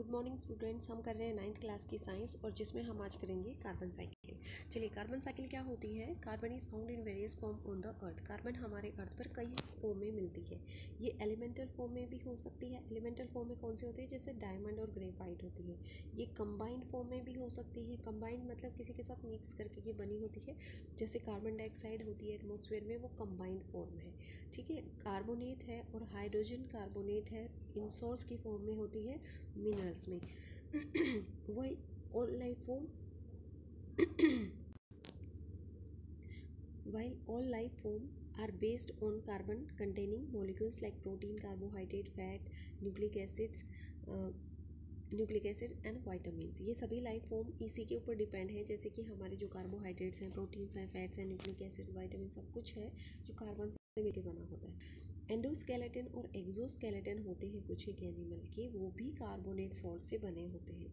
Good morning students. हम कर रहे हैं 9th क्लास की साइंस और जिसमें हम आज करेंगे कार्बन साइकिल। चलिए, कार्बन साइकिल क्या होती है। Carbon is found in various form on the earth. Carbon हमारे अर्थ पर कई फॉर्म में मिलती है। ये एलिमेंटल फॉर्म में भी हो सकती है। एलिमेंटल फॉर्म में कौन सी होती है, जैसे डायमंड और ग्रेफाइट होती है। ये कंबाइंड फॉर्म में भी हो सकती है। कंबाइंड मतलब किसी के साथ मिक्स करके ये बनी होती है। जैसे कार्बन डाइऑक्साइड होती है एटमॉस्फेयर में, वो कंबाइंड फॉर्म है। ठीक है, कार्बोनेट है और हाइड्रोजन कार्बोनेट है, इन सॉल्ट्स की फॉर्म में होती है मिनरल्स में। वही all life form while all life form are based on carbon containing molecules like protein, carbohydrate, fat, nucleic acid and vitamins. ये सभी लाइफ फॉर्म इसी के ऊपर डिपेंड है, जैसे कि हमारे जो कार्बोहाइड्रेट्स हैं, प्रोटीन्स हैं, फैट्स हैं, न्यूक्लिक एसिड, वाइटामिन, सब कुछ है जो कार्बन से मिलकर बना होता है। एंडोस्केलेटन और एक्सोस्केलेटन होते हैं कुछ एक एनिमल के, वो भी कार्बोनेट सॉल्ट से बने होते हैं।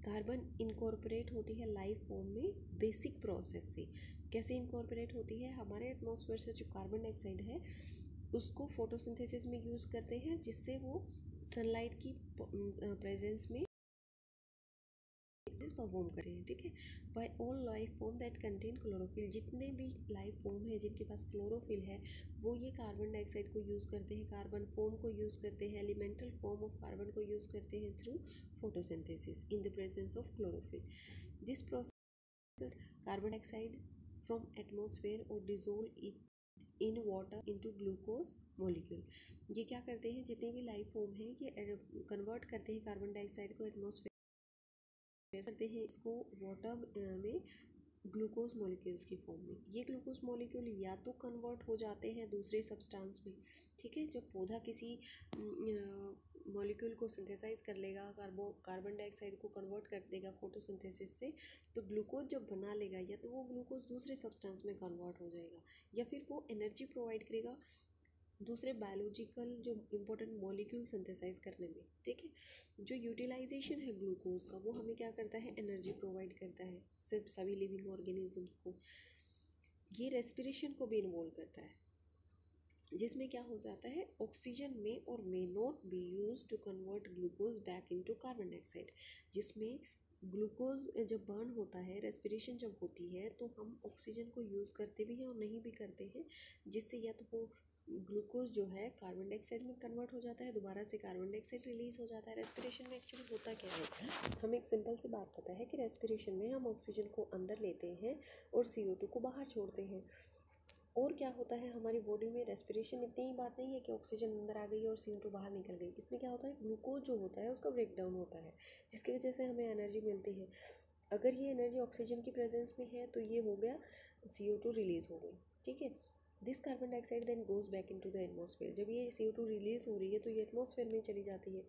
कार्बन इनकॉर्पोरेट होती है लाइफ फॉर्म में बेसिक प्रोसेस से। कैसे इनकॉर्पोरेट होती है, हमारे एटमॉस्फेयर से जो कार्बन डाइऑक्साइड है उसको फोटोसिंथेसिस में यूज़ करते हैं, जिससे वो सनलाइट की प्रेजेंस में परफॉर्म करते हैं। ठीक है, by all life form that contain chlorophyll. जितने भी लाइफ फॉर्म है जिनके पास क्लोरोफिल है वो ये कार्बन डाइऑक्साइड को यूज़ करते हैं, कार्बन फॉर्म को यूज़ करते हैं, एलिमेंटल फॉर्म ऑफ कार्बन को यूज़ करते हैं through photosynthesis in the presence of chlorophyll. This process carbon dioxide from atmosphere और dissolve it in water into glucose molecule. ये क्या करते हैं, जितनी भी लाइफ फॉर्म है ये कन्वर्ट करते हैं कार्बन डाइऑक्साइड को एटमॉस्फेयर करते हैं, इसको वाटर में ग्लूकोज मॉलिक्यूल्स की फॉर्म में। ये ग्लूकोज मॉलिक्यूल या तो कन्वर्ट हो जाते हैं दूसरे सब्सटेंस में। ठीक है, जब पौधा किसी मॉलिक्यूल को सिंथेसाइज कर लेगा, कार्बन डाइऑक्साइड को कन्वर्ट कर देगा फोटोसिंथेसिस से, तो ग्लूकोज जब बना लेगा या तो वो ग्लूकोज दूसरे सब्सटेंस में कन्वर्ट हो जाएगा या फिर वो एनर्जी प्रोवाइड करेगा दूसरे बायोलॉजिकल जो इम्पोर्टेंट मॉलिक्यूल सिंथेसाइज करने में। ठीक है, जो यूटिलाइजेशन है ग्लूकोज का वो हमें क्या करता है, एनर्जी प्रोवाइड करता है सिर्फ सभी लिविंग ऑर्गेनिजम्स को। ये रेस्पिरेशन को भी इन्वॉल्व करता है, जिसमें क्या हो जाता है, ऑक्सीजन में और may not be use to convert glucose back into carbon dioxide. जिसमें ग्लूकोज जब बर्न होता है, रेस्पिरेशन जब होती है, तो हम ऑक्सीजन को यूज़ करते भी हैं और नहीं भी करते हैं, जिससे या तो वो ग्लूकोज जो है कार्बन डाइऑक्साइड में कन्वर्ट हो जाता है, दोबारा से कार्बन डाइऑक्साइड रिलीज हो जाता है। रेस्पिरेशन में एक्चुअली होता क्या है, हमें एक सिंपल सी बात पता है कि रेस्पिरेशन में हम ऑक्सीजन को अंदर लेते हैं और CO2 को बाहर छोड़ते हैं। और क्या होता है हमारी बॉडी में, रेस्पिरेशन इतनी ही बात नहीं है कि ऑक्सीजन अंदर आ गई और CO2 बाहर निकल गई। इसमें क्या होता है, ग्लूकोज जो होता है उसका ब्रेक डाउन होता है, जिसकी वजह से हमें एनर्जी मिलती है। अगर ये एनर्जी ऑक्सीजन की प्रेजेंस में है तो ये हो गया CO2 रिलीज हो गई। ठीक है, this carbon dioxide then goes back into the atmosphere. जब ये CO2 रिलीज हो रही है तो ये एटमॉस्फेयर में चली जाती है।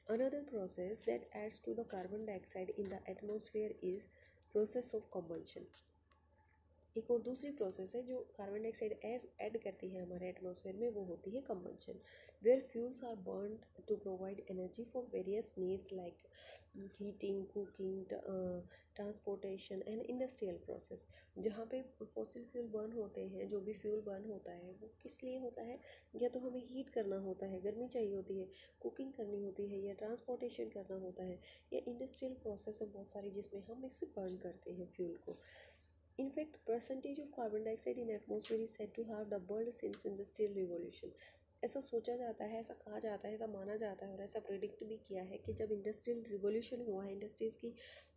Another process that adds to the carbon dioxide in the atmosphere is process of combustion. एक और दूसरी प्रोसेस है जो कार्बन डाइऑक्साइड ऐड करती है हमारे एटमॉस्फेयर में, वो होती है combustion, where fuels are burned to provide energy for various needs like heating, cooking, transportation and industrial process. जहाँ पे फॉसिल फ्यूल बर्न होते हैं, जो भी फ्यूल बर्न होता है वो किस लिए होता है, या तो हमें हीट करना होता है, गर्मी चाहिए होती है, कुकिंग करनी होती है, या ट्रांसपोर्टेशन करना होता है, या इंडस्ट्रियल प्रोसेस है बहुत सारी जिसमें हम इसे बर्न करते हैं फ्यूल को। In fact, percentage of carbon dioxide in atmosphere is said to have doubled since industrial revolution. ऐसा सोचा जाता है, ऐसा कहा जाता है, ऐसा माना जाता है और ऐसा प्रेडिक्ट भी किया है कि जब इंडस्ट्रियल रिवोल्यूशन हुआ है, इंडस्ट्रीज़ की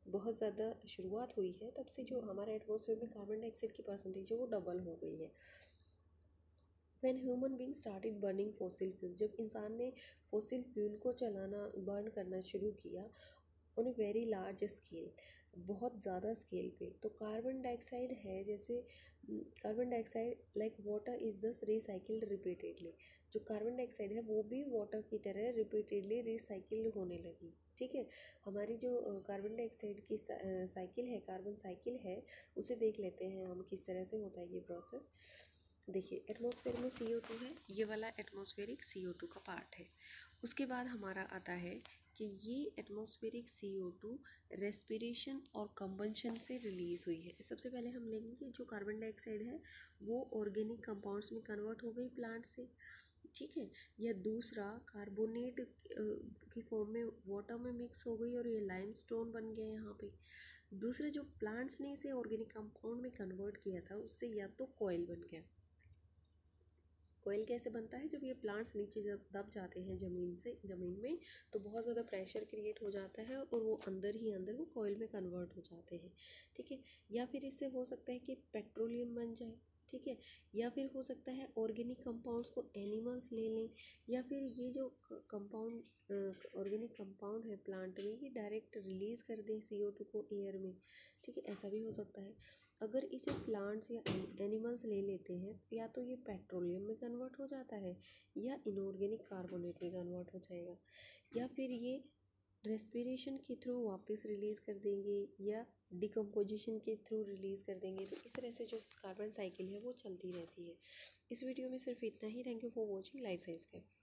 बहुत ज़्यादा शुरुआत हुई है, तब से जो हमारे एटमॉस्फेयर में कार्बन डाइऑक्साइड की परसेंटेज है वो डबल हो गई है। When human beings started burning fossil fuel, जब इंसान ने फॉसिल फ्यूल को चलाना, बर्न करना शुरू किया on a very large scale, बहुत ज़्यादा स्केल पे, तो कार्बन डाइऑक्साइड है, जैसे carbon dioxide like water is दस रिसाइकिल्ड रिपीटेडली। जो कार्बन डाइऑक्साइड है वो भी वाटर की तरह रिपीटेडली रिसाइकिल्ड होने लगी। ठीक है, हमारी जो कार्बन डाइऑक्साइड की साइकिल है, कार्बन साइकिल है, उसे देख लेते हैं हम किस तरह से होता है ये प्रोसेस। देखिए, एटमॉस्फेयर में CO2 है, ये वाला एटमॉस्फेरिक CO2 का पार्ट है। उसके बाद हमारा आता है कि ये एटमॉस्फेरिक CO2 रेस्पिरेशन और कंबंशन से रिलीज़ हुई है। सबसे पहले हम लेंगे कि जो कार्बन डाइऑक्साइड है वो ऑर्गेनिक कंपाउंड्स में कन्वर्ट हो गई प्लांट से। ठीक है। या दूसरा कार्बोनेट की फॉर्म में वाटर में मिक्स हो गई और ये लाइमस्टोन बन गया यहाँ पे। दूसरा जो प्लांट्स ने इसे ऑर्गेनिक कंपाउंड में कन्वर्ट किया था उससे या तो कॉयल बन गया। कॉयल कैसे बनता है, जब ये प्लांट्स नीचे जब दब जाते हैं ज़मीन में तो बहुत ज़्यादा प्रेशर क्रिएट हो जाता है और वो अंदर ही अंदर वो कॉयल में कन्वर्ट हो जाते हैं। ठीक है। या फिर इससे हो सकता है कि पेट्रोलियम बन जाए। ठीक है। या फिर हो सकता है ऑर्गेनिक कंपाउंड्स को एनिमल्स ले लें, या फिर ये जो कंपाउंड ऑर्गेनिक कंपाउंड है प्लांट में ये डायरेक्ट रिलीज़ कर दें CO2 को एयर में। ठीक है, ऐसा भी हो सकता है। अगर इसे प्लांट्स या एनिमल्स ले लेते हैं या तो ये पेट्रोलियम में कन्वर्ट हो जाता है या इनऑर्गेनिक कार्बोनेट में कन्वर्ट हो जाएगा, या फिर ये रेस्पिरेशन के थ्रू वापस रिलीज़ कर देंगे या डिकम्पोजिशन के थ्रू रिलीज़ कर देंगे। तो इस तरह से जो कार्बन साइकिल है वो चलती रहती है। इस वीडियो में सिर्फ इतना ही। Thank you for watching Life Science cafe.